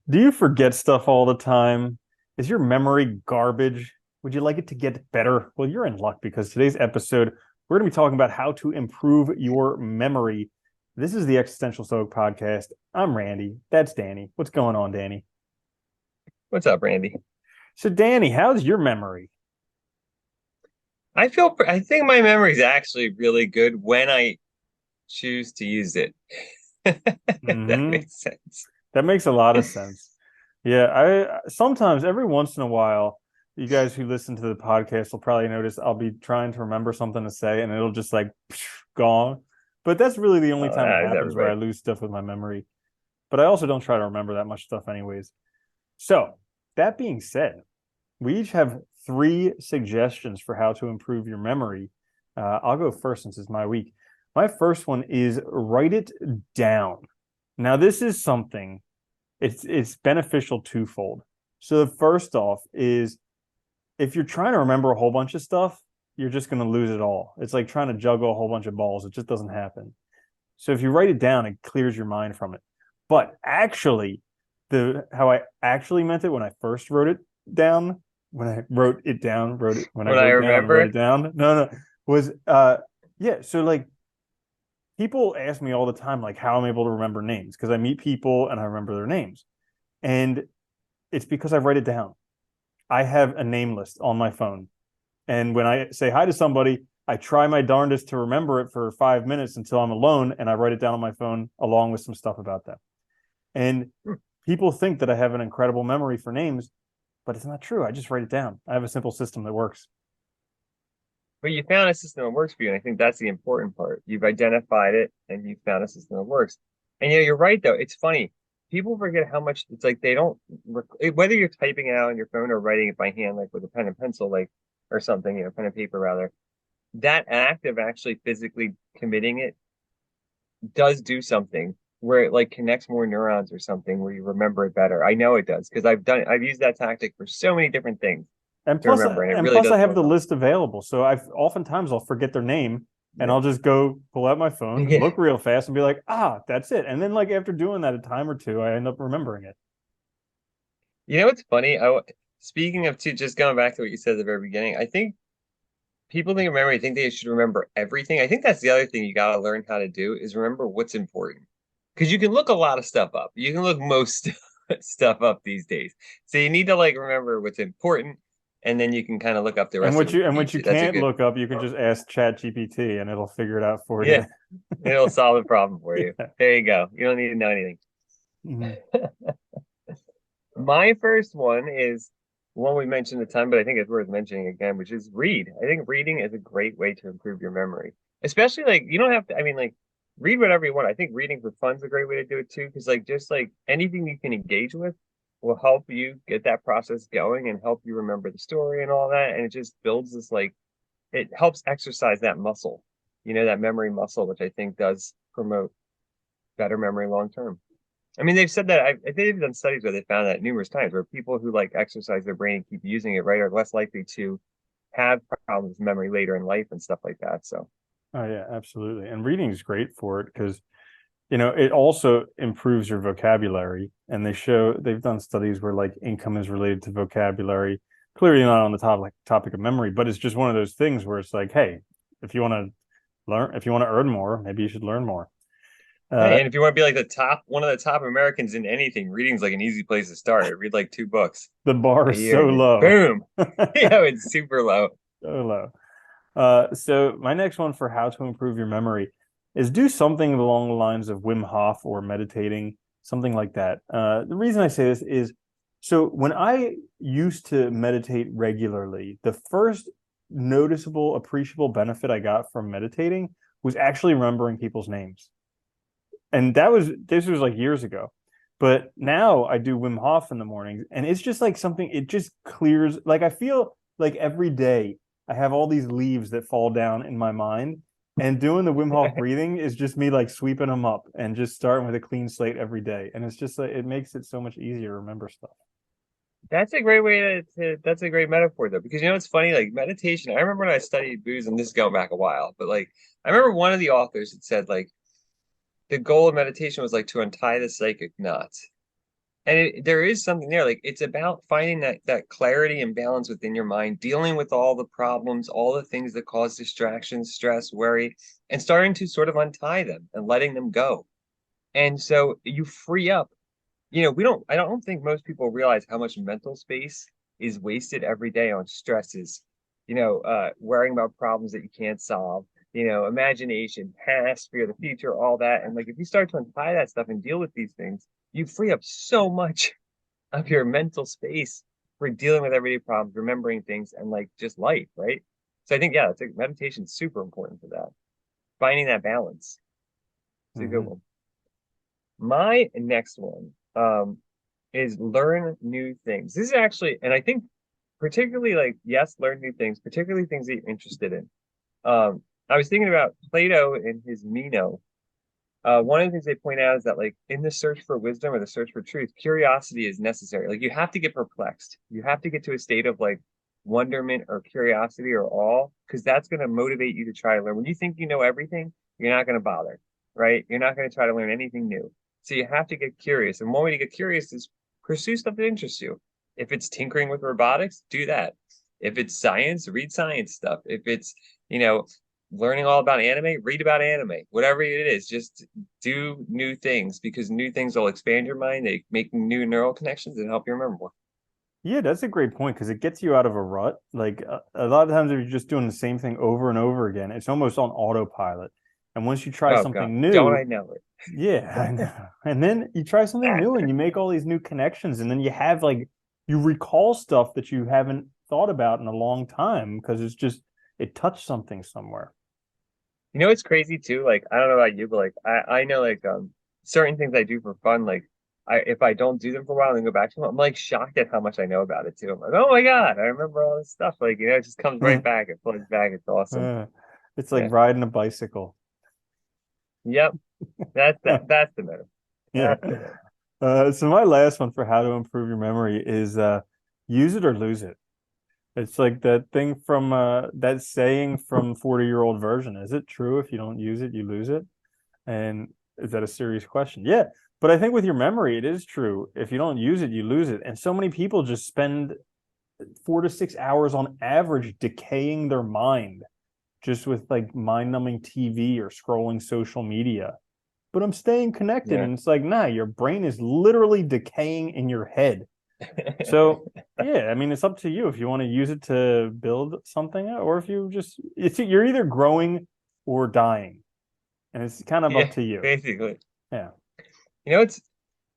Do you forget stuff all the time? Is your memory garbage? Would you like it to get better? Well, you're in luck because today's episode, we're going to be talking about how to improve your memory. This is the Existential Stoic podcast. I'm Randy. That's Danny. What's going on, Danny? What's up, Randy? So, Danny, how's your memory? I think my memory is actually really good when I choose to use it. That Hmm. makes sense. That makes a lot of sense. Yeah, I sometimes every once in a while, you guys who listen to the podcast will probably notice I'll be trying to remember something to say and it'll just like gone. But that's really the only Oh, time it that is happens where I everybody. lose stuff with my memory. But I also don't try to remember that much stuff anyways. So, that being said, we each have three suggestions for how to improve your memory. I'll go first since it's my week. My first one is write it down. Now, this is something it's beneficial twofold. So the first off is if you're trying to remember a whole bunch of stuff, you're just going to lose it all. It's like trying to juggle a whole bunch of balls. It just doesn't happen. So if you write it down, it clears your mind from it. But actually, the how I actually meant it when I first wrote it down, when I wrote it down, wrote it when I When I wrote down, wrote remember, it down. No, was yeah. So like people ask me all the time, like how I'm able to remember names because I meet people and I remember their names, and it's because I write it down. I have a name list on my phone. And when I say hi to somebody, I try my darndest to remember it for 5 minutes until I'm alone and I write it down on my phone along with some stuff about them. And people think that I have an incredible memory for names, but it's not true. I just write it down. I have a simple system that works. but you found a system that works for you, and I think that's the important part. You've identified it, and you found a system that works. And you're right though. It's funny. People forget how much it's like they don't whether you're typing it out on your phone or writing it by hand, like with a pen and pencil, like or something, pen and paper rather. That act of actually physically committing it does do something where it like connects more neurons or something where you remember it better. I know it does because I've used that tactic for so many different things And to plus, remember, and it and really plus, I does have really the help. list available. So I've oftentimes I'll forget their name, and Yeah. I'll just go pull out my phone, Yeah. look real fast, and be like, ah, that's it. And then like after doing that a time or two, I end up remembering it. You know what's funny? Speaking of just going back to what you said at the very beginning, I think people think of memory, think they should remember everything. I think that's the other thing you got to learn how to do is remember what's important. Because you can look a lot of stuff up. You can look most stuff up these days. So you need to like remember what's important, and then you can kind of look up the And rest of what it if you you and need what you to. That's a can't good. look up, you can just ask Chat GPT, and it'll figure it out for you. Yeah, it'll solve the problem for you. Yeah. There you go. You don't need to know anything. Mhm. My first one is one we mentioned at the time, but I think it's worth mentioning again, which is read. I think reading is a great way to improve your memory. Especially like you don't have to, I mean, like read whatever you want. I think reading for fun is a great way to do it too, because like just like anything you can engage with will help you get that process going and help you remember the story and all that. And it just builds this like it helps exercise that muscle, that memory muscle, which I think does promote better memory long term. I mean, they've said that they've done studies where they found that numerous times where people who like exercise their brain and keep using it right are less likely to have problems with memory later in life and stuff like that. So Oh yeah, absolutely. And reading is great for it because it also improves your vocabulary. And they've done studies where like income is related to vocabulary. Clearly not on the topic of memory, but it's just one of those things where it's like, hey, if you want to earn more, maybe you should learn more. hey, Uh, and if you want to be like the top one of the top Americans in anything, reading's like an easy place to start. Read like 2 books the bar a is year so and you're low. boom. It's super low. So low. So my next one for how to improve your memory is do something along the lines of Wim Hof or meditating, something like that. The reason I say this is so when I used to meditate regularly, the first noticeable, appreciable benefit I got from meditating was actually remembering people's names. And this was like years ago. But now I do Wim Hof in the mornings, and it's just like something, it just clears. Like I feel like every day I have all these leaves that fall down in my mind, and doing the Wim Hof breathing is just me like sweeping them up and just starting with a clean slate every day. And it's just like it makes it so much easier to remember stuff. That's a great way that's a great metaphor though, because it's funny, like meditation. I remember when I studied Buddhism, this is going back a while, but like I remember one of the authors had said like the goal of meditation was like to untie the psychic knot. And there is something there. Like it's about finding that clarity and balance within your mind, dealing with all the problems, all the things that cause distractions, stress, worry, and starting to sort of untie them and letting them go. And so you free up. I don't think most people realize how much mental space is wasted every day on stresses, worrying about problems that you can't solve, imagination, past, fear of the future, all that. And like if you start to untie that stuff and deal with these things, you free up so much of your mental space for dealing with everyday problems, remembering things, and like just life, right? So I think, yeah, it's like meditation's super important for that. Finding that balance. It's a good Hmm. one. My next one is learn new things. This is actually, and I think particularly like, yes, learn new things, particularly things that you're interested in. I was thinking about Plato in his Meno. One of the things they point out is that like in the search for wisdom or the search for truth, curiosity is necessary. Like you have to get perplexed. You have to get to a state of like wonderment or curiosity or awe, because that's going to motivate you to try to learn. When you think you know everything, you're not going to bother, right? You're not going to try to learn anything new. So you have to get curious. And one way to get curious is pursue stuff that interests you. If it's tinkering with robotics, do that. If it's science, read science stuff. If it's, you know, learning all about anime, read about anime. Whatever it is, just do new things, because new things will expand your mind. They make new neural connections and help you remember more. Yeah, that's a great point because it gets you out of a rut. Like a lot of times, if you're just doing the same thing over and over again, it's almost on autopilot. And once you try Oh God, something don't I new, know yeah, I it? know. And then you try something new and you make all these new connections, and then you have like you recall stuff that you haven't thought about in a long time because it's just it touched something somewhere. You know, it's crazy too. Like, I don't know about you, but like, I know like certain things I do for fun. Like, if I don't do them for a while and then go back to them, I'm like shocked at how much I know about it too. I'm like, oh my God, I remember all this stuff. Like, it just comes right back. It flows back. It's awesome. Uh, it's like Yeah. riding a bicycle. Yep. That's that. That's the metaphor. Yeah. That's the metaphor. So my last one for how to improve your memory is use it or lose it. It's like that thing from that saying from 40-year-old version. Is it true if you don't use it, you lose it? And is that a serious question? Yeah. But I think with your memory, it is true. If you don't use it, you lose it. And so many people just spend 4 to 6 hours on average decaying their mind just with like mind-numbing TV or scrolling social media. But I'm staying connected. Yeah. And it's like, nah, your brain is literally decaying in your head. So yeah, I mean, it's up to you if you want to use it to build something, or if you just you're either growing or dying, and it's kind of up Yeah, to you. basically. Yeah. It's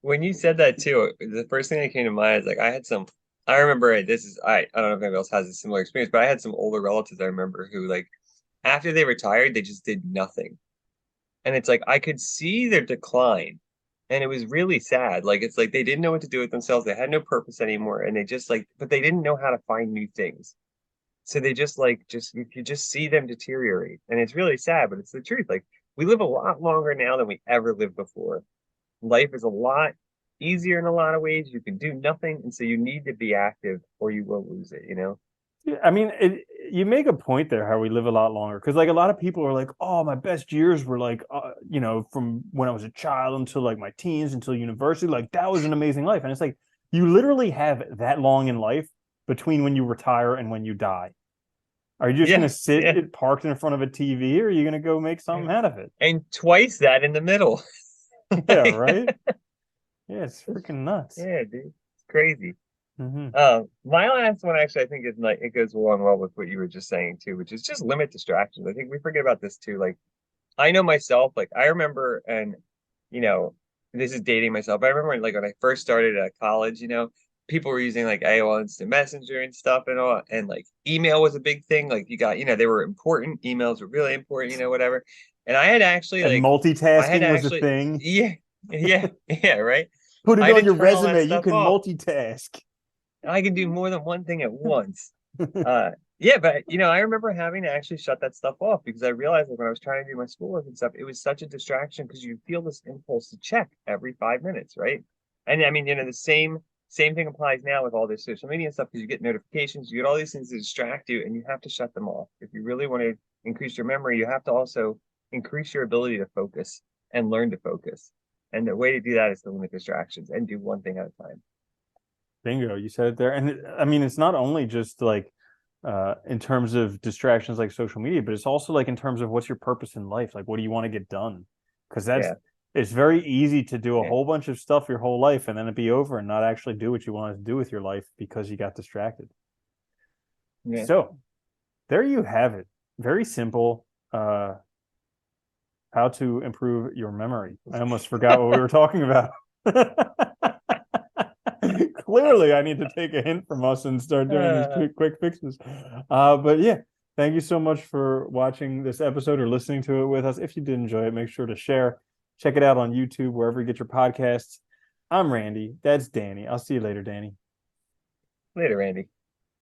when you said that too, the first thing that came to mind is like I remember this is I don't know if anybody else has a similar experience, but I had some older relatives I remember who like after they retired, they just did nothing. And it's like I could see their decline. And it was really sad. Like it's like they didn't know what to do with themselves. They had no purpose anymore. And they just like, but they didn't know how to find new things. So they just like just you could just see them deteriorate. And it's really sad, but it's the truth. Like we live a lot longer now than we ever lived before. Life is a lot easier in a lot of ways. You can do nothing, and so you need to be active or you will lose it, you know? Yeah, I mean, you make a point there how we live a lot longer because, like, a lot of people are like, "Oh, my best years were like, from when I was a child until like my teens until university. Like, that was an amazing life." And it's like you literally have that long in life between when you retire and when you die. Are you just Yeah, gonna sit yeah. it parked in front of a TV, or are you gonna go make something out of it? And twice that in the middle. Yeah, right. Yeah, it's freaking nuts. Yeah, dude. It's crazy. Hmm. My last one actually I think is like it goes along well with what you were just saying too, which is just limit distractions. I think we forget about this too. Like I know myself, like I remember, and you know, this is dating myself. I remember like when I first started at college, people were using like AOL Instant Messenger and stuff and all, and like email was a big thing. Like you got, they were important. Emails were really important, whatever. And And I had multitasking was a actually, thing. yeah, yeah, yeah, right. Put I it had on to your turn all that resume. You stuff can off. multitask. I can do more than one thing at once. Yeah, but I remember having to actually shut that stuff off because I realized that when I was trying to do my schoolwork and stuff, it was such a distraction because you feel this impulse to check every 5 minutes, right? And I mean, the same thing applies now with all this social media and stuff because you get notifications, you get all these things to distract you, and you have to shut them off. If you really want to increase your memory, you have to also increase your ability to focus and learn to focus. And the way to do that is to limit distractions and do one thing at a time. Bingo, you said it there. And I mean, it's not only just like in terms of distractions like social media, but it's also like in terms of what's your purpose in life? Like, what do you want to get done? Because Yeah. it's very easy to do a Yeah. whole bunch of stuff your whole life and then it be over and not actually do what you wanted to do with your life because you got distracted. Yeah. So there you have it. Very simple. How to improve your memory. I almost forgot what we were talking about. Clearly, I need to take a hint from us and start doing these Uh, quick fixes. But yeah, thank you so much for watching this episode or listening to it with us. If you did enjoy it, make sure to share. Check it out on YouTube, wherever you get your podcasts. I'm Randy. That's Danny. I'll see you later, Danny. Later, Andy.